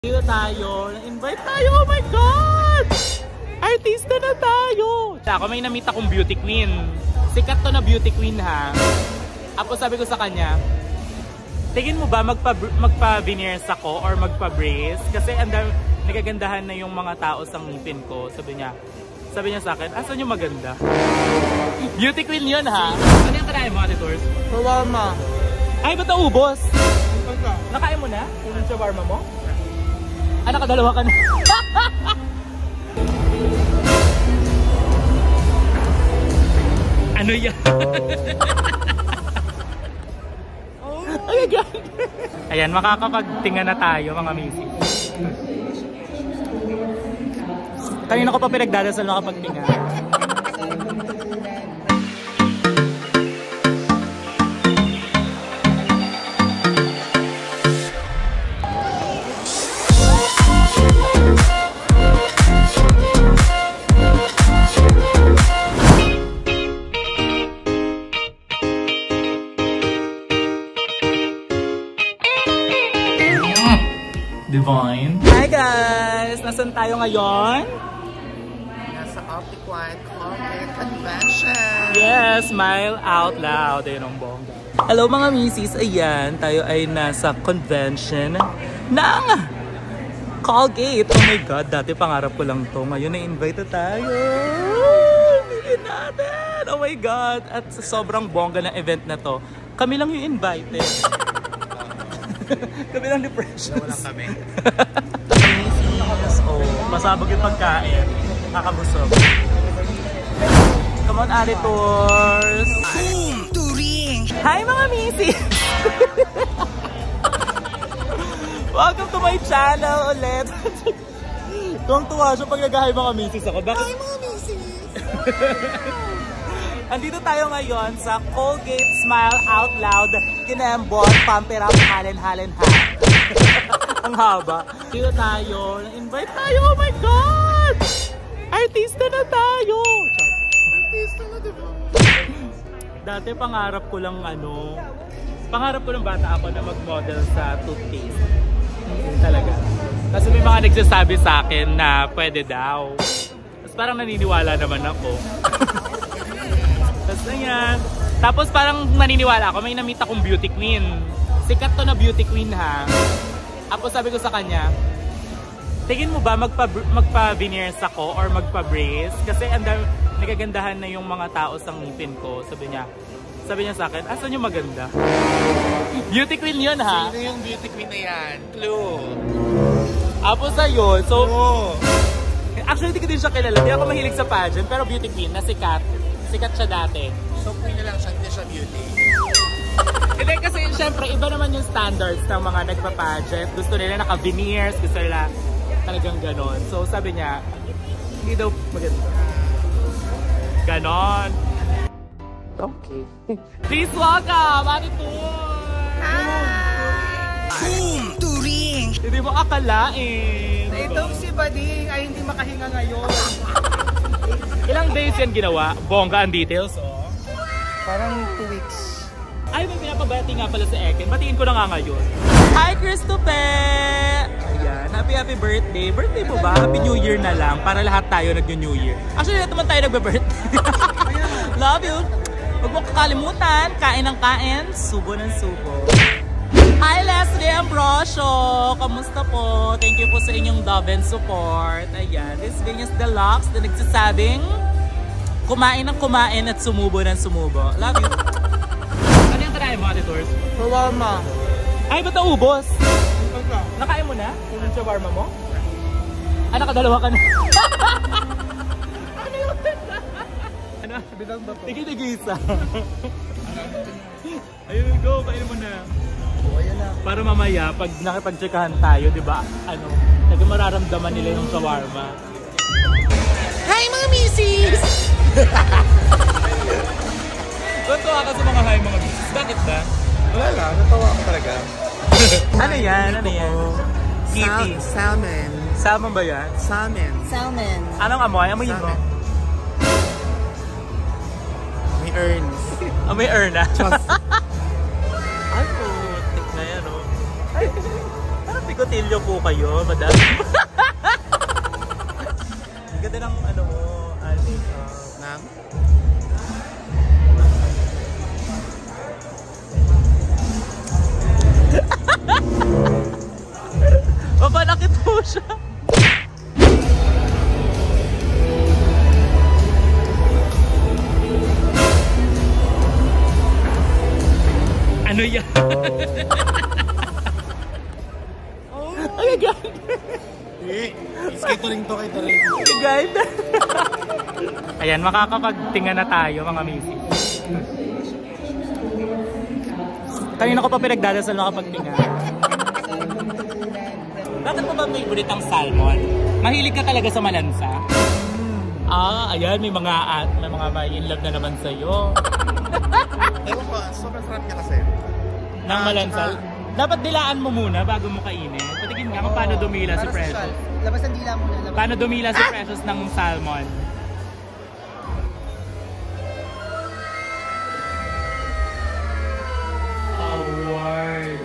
Dito tayo, na-invite tayo, oh my God! Artista na tayo! Ako may na-meet akong beauty queen. Sikat to na beauty queen ha. Ako sabi ko sa kanya, tingin mo ba magpa-veneers ako or magpa-brace? Kasi nagagandahan na yung mga tao sa ngipin ko. Sabi niya sa akin, asan yung maganda? Beauty queen yun ha. Ano yung kanain mo, Ate Tours? Shawarma. Ay, ba't naubos? Nakain mo na? Yung shawarma mo? Ah, nakadalawa ka na. Ano yan? Oh my God! Ayan, makakapagtinga na tayo mga misis. Kanina ko pa pinagdadasal makapagtinga. Divine. Hi guys! Nasaan tayo ngayon? Nasa Optic White Colgate Convention. Yes! Smile out loud. Ayun ang bongga. Hello mga misis! Ayan, tayo ay nasa convention ng Colgate. Oh my God, dati pangarap ko lang to. Ngayon na-invite na tayo. Bigyan natin! Oh my God! At sa sobrang bongga ng event na to, kami lang yung invited. Kami lang depressions. Wala kami. Oh, masabog yung pagkain. Nakakabusog. Come on, Ate Tours. Boom! Turing! Hi mga misis! Welcome to my channel ulit. Tuwang-tuwa siya pag nag-hi mga misis ako. Bakit? Hi mga misis! Andito tayo ngayon sa Colgate Smile Out Loud Kinembot Pump It Up Halen. Ang haba. Dito tayo, na-invite tayo, oh my God! Artista na tayo! Artista na diba? Dati pangarap ko lang bata ako na mag-model sa toothpaste. Talaga. Kasi may mga nagsasabi sa akin na pwede daw. Tapos parang naniniwala naman ako. Tapos parang naniniwala ako, may na-meet akong beauty queen. Sikat to na beauty queen ha. Ako sabi ko sa kanya, tingin mo ba magpa-veneers ako or magpa-brace? Kasi nagagandahan na yung mga tao sa ngipin ko. Sabi niya sa akin, asan yung maganda? Beauty queen yun ha. Sino yung beauty queen na yan? Clue. Apo sa'yo, so... Actually, hindi ko din siya kilala. Hindi ako mahilig sa pageant, pero beauty queen na sikat. Sikat siya dati. So queen na lang siya, hindi siya beauty. Hindi kasi syempre iba naman yung standards ng mga nagpa-pageant. Gusto nila naka-veneers, gusto nila talagang ganon. So sabi niya, hindi daw maganda. Ganon. Okay. Please welcome, Ate Tours! Hi! Boom! Turing! Hindi mo akalain. Itong si Bading ay hindi makahinga ngayon. Ilang days yan ginawa? Bongga ang details, oh. Parang 2 weeks. Ay, may pinapabati nga pala sa Eken. Batiin ko na nga ngayon. Hi, Christopher! Ayan, happy birthday. Birthday mo ba? Happy New Year na lang para lahat tayo nag-New Year. Actually, lahat naman tayo nagbe-birthday. Love you! Huwag mo kakalimutan, kain ng kain, subo ng subo. Hi, Leslie Ambrosio! Kamusta po? Thank you po sa inyong love and support. Ayan, this is Venus Deluxe na nagsasabing kumain ng kumain at sumubo ng sumubo. Love you! Ano yung kanain mo, Ate Tours? Shawarma. Ay, ba't naubos? Nakain mo na? Yung shawarma mo? Ah, nakadalawa ka na. Ano yun? Ano? Bilang ba to? Tigi-tigisa. Ayun, go. Kain mo na. Para mamaya, pag nakipag-checkahan tayo, di ba? Mararamdaman nila yung shawarma. Hi mga misis! Tuntua ka sa mga hi mga misis. Bakit ba? Wala lang, natawa ako talaga. Ano yan? Ano yan? Kitty. Salmon. Salmon ba yan? Salmon. Anong amoy? Amoyin mo? May urns. Oh, may urna. Ay, putik na yan, oh. Ay, parang Clotilio po kayo, madam. Ganda ng ano mo, Nang? Mapanakit po siya. Ano yan? Oh. Ay, guys. Skatering to kay Taray. Guys. Ayan, makakapagtinga na tayo mga misis. Kanina ko pa pinagdadasal makapagtinga. Bakit mo ba favorite ang salmon? Mahilig ka talaga sa malansa? Ayan, may mga may in love na naman sa'yo. Ewan ko, sobrang sarap niya kasi. Nang malansal? Dapat dilaan mo muna bago mo kainin. Patigin nga kung paano dumila si Precious. Labas ang dila muna. Paano dumila si Precious ng salmon? Award!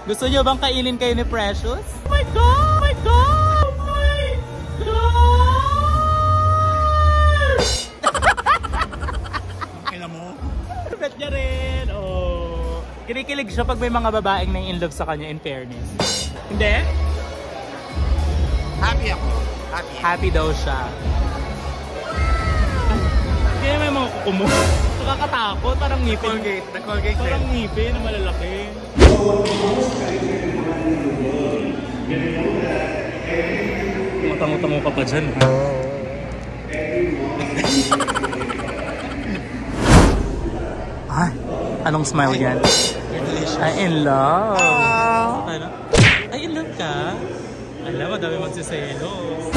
Gusto niyo bang kainin kayo ni Precious? Oh my God! Oh my God! Oh my God! Kailan mo? Bet niya rin! Oh. Kinikilig siya pag may mga babaeng na in love sa kanya, in fairness. Hindi? Happy ako. Happy. Happy daw siya. Kaya may mga kukumo. Nakakatakot, parang ngipin. Colgate. The-Colgate Parang din. ngipin na malalaki. Matang-utang mo ka pa dyan. Ay, anong smile yan? Ay, in love. Ano? Ay, in love ka? Alam, madami magsiselos.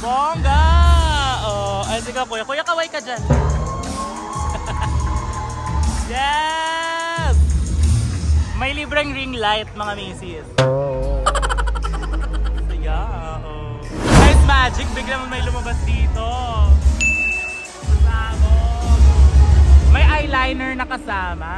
Bongga! Oh, ay sige kuya. Kuya, kaway ka dyan. Yes! May libreng ring light, mga misis. So yeah, oh. Nice magic, bigla mo may lumabas dito. Kasama. May eyeliner na kasama.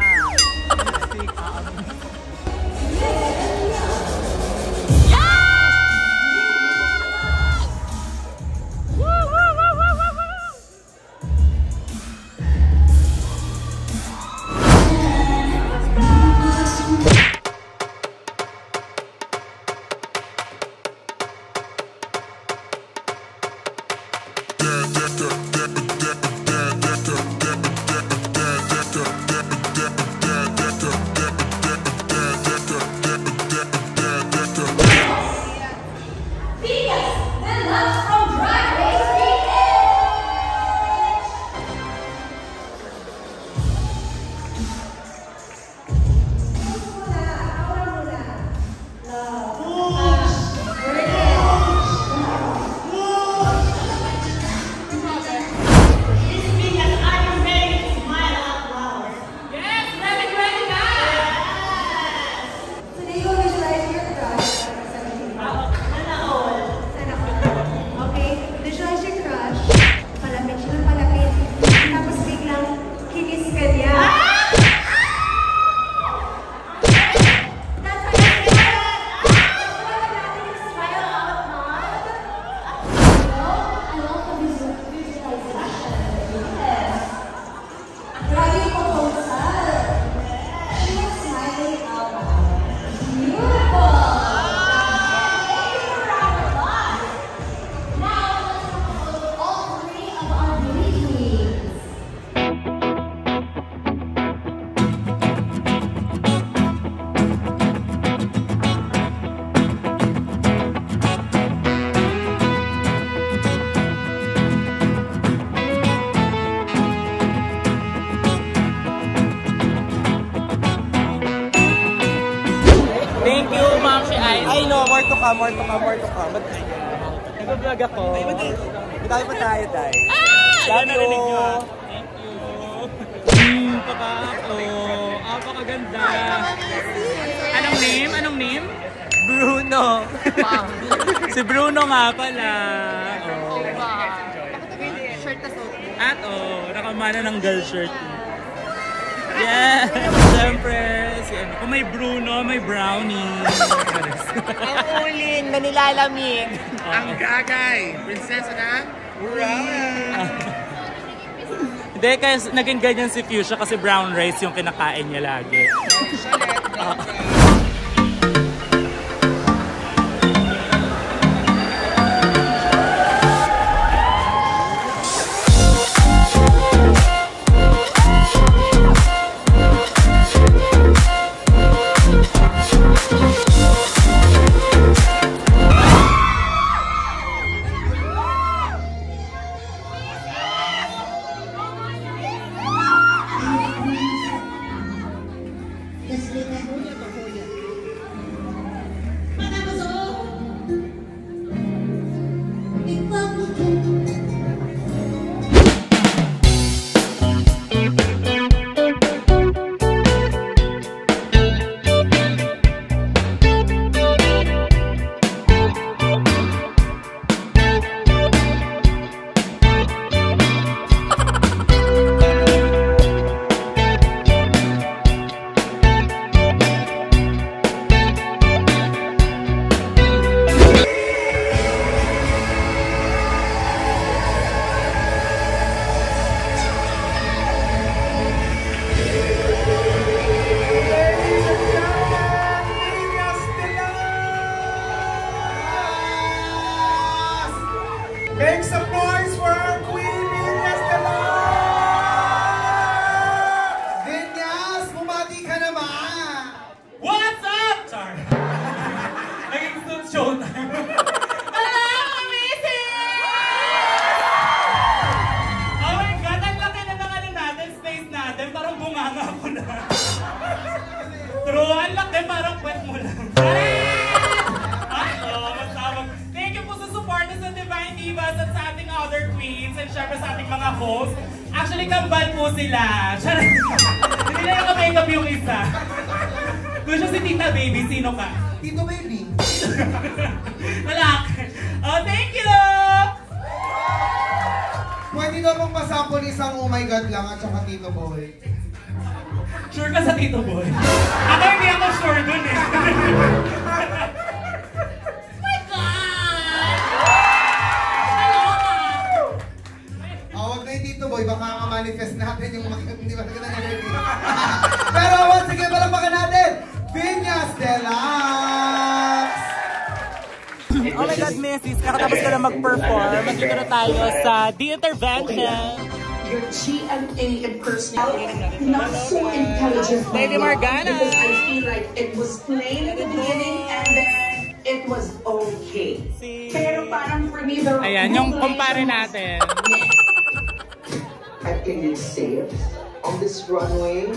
Thank you, Ma'am si Ice. I know, more to come. But, Nag-vlog ako. tayo pa tayo, Day. Yan, narinig nyo. Thank you. Papa ako. Apakaganda. Anong name? Bruno. Si Bruno nga pala. Oh. Shirt na suot. At nakamana ng girl shirt. Yeah! Siyempre, kung may Bruno, may Brownie. Ang ulin na nilalamig. Ang gagay! Prinsesa ng Brownie! Hindi, kasi naging ganyan si Fuchsia kasi brown rice yung kinakain niya lagi. Make some noise for our queen, Vinyas Galang! Vinyas, bumati ka naman! What's up? Char! Naging showtime. Hello, amazing! Oh my God, ang laki na ng ano natin, space natin. Parang bunganga ako na. True, ang laki, parang kwet mo lang. Thank you po sa support sa Divine Divas at sa ating other queens and syempre sa ating mga hosts. Actually, kambal po sila. Hindi na naka-makeup yung isa. Kung siya si Tita Baby, sino ka? Tito Baby. Malaki. Oh, thank you! Pwede daw pong pasample isang oh my God lang at saka Tito Boy. Sure ka sa Tito Boy? Ako hindi ako sure dun eh. Huwag na yung Tito Boy, baka ma-manifest natin yung hindi ba na energy. Pero once again, palakpakan natin, Vinyas Deluxe! Oh my God, Missis, kakatapos ko na mag-perform. Nandito na tayo sa The Intervention. Your GMA impersonality, not so intelligent. Lady Morgana. Because I feel like it was plain in the beginning and then it was okay. Pero parang for me, the Ayan, yung kumpare natin. I played it safe on this runway.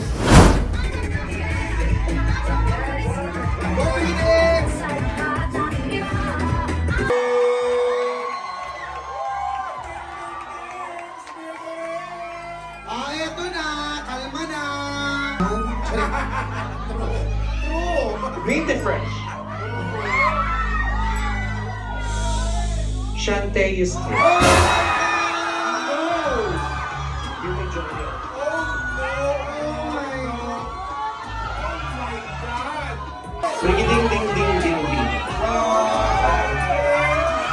Go Phoenix! Eto na! Kalma na! True! Meet the French. Shantae is here. You can join us. Ding ding ding ding ding ding.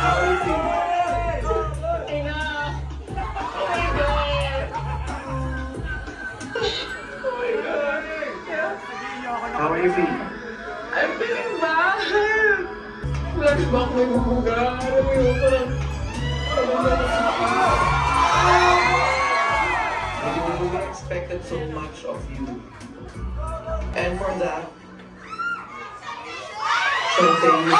How are you feeling? How are you feeling? I'm feeling bad. Flashback na yung buga. Alam mo yun, parang... We expected so much of you. And for that, Shantae,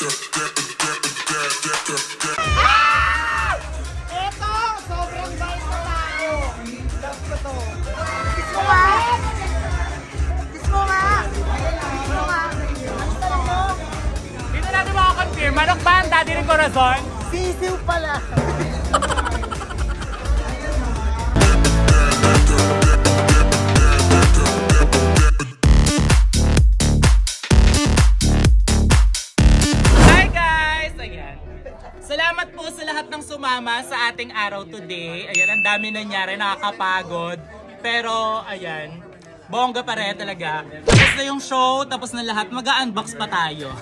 Eto! Sobrang bait na tayo! Love ko to. Kiss mo nga! Kiss mo nga! Kiss mo nga! Ang tanong mo? Dito natin makakonfirm. Manok ba ang daddy ng Corazon? Sisiw pala! Hi guys! Ayan. Salamat po sa lahat ng sumama sa ating araw today. Ayan, ang dami nangyari, nakakapagod. Pero, ayan, bongga pa rin talaga. Tapos na yung show, tapos na lahat, mag-unbox pa tayo.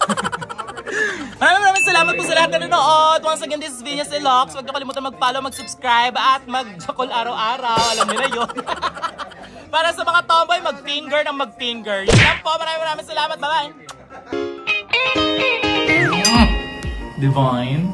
Maraming salamat po sa lahat na nanonood. Once again, this is Venus Elox. Huwag kalimutan mag-follow, mag-subscribe, at mag-jakol araw-araw. Alam nila yun. Para sa mga tomboy, mag-finger ng mag-finger. Yun lang po. Maraming salamat. Bye-bye. Divine.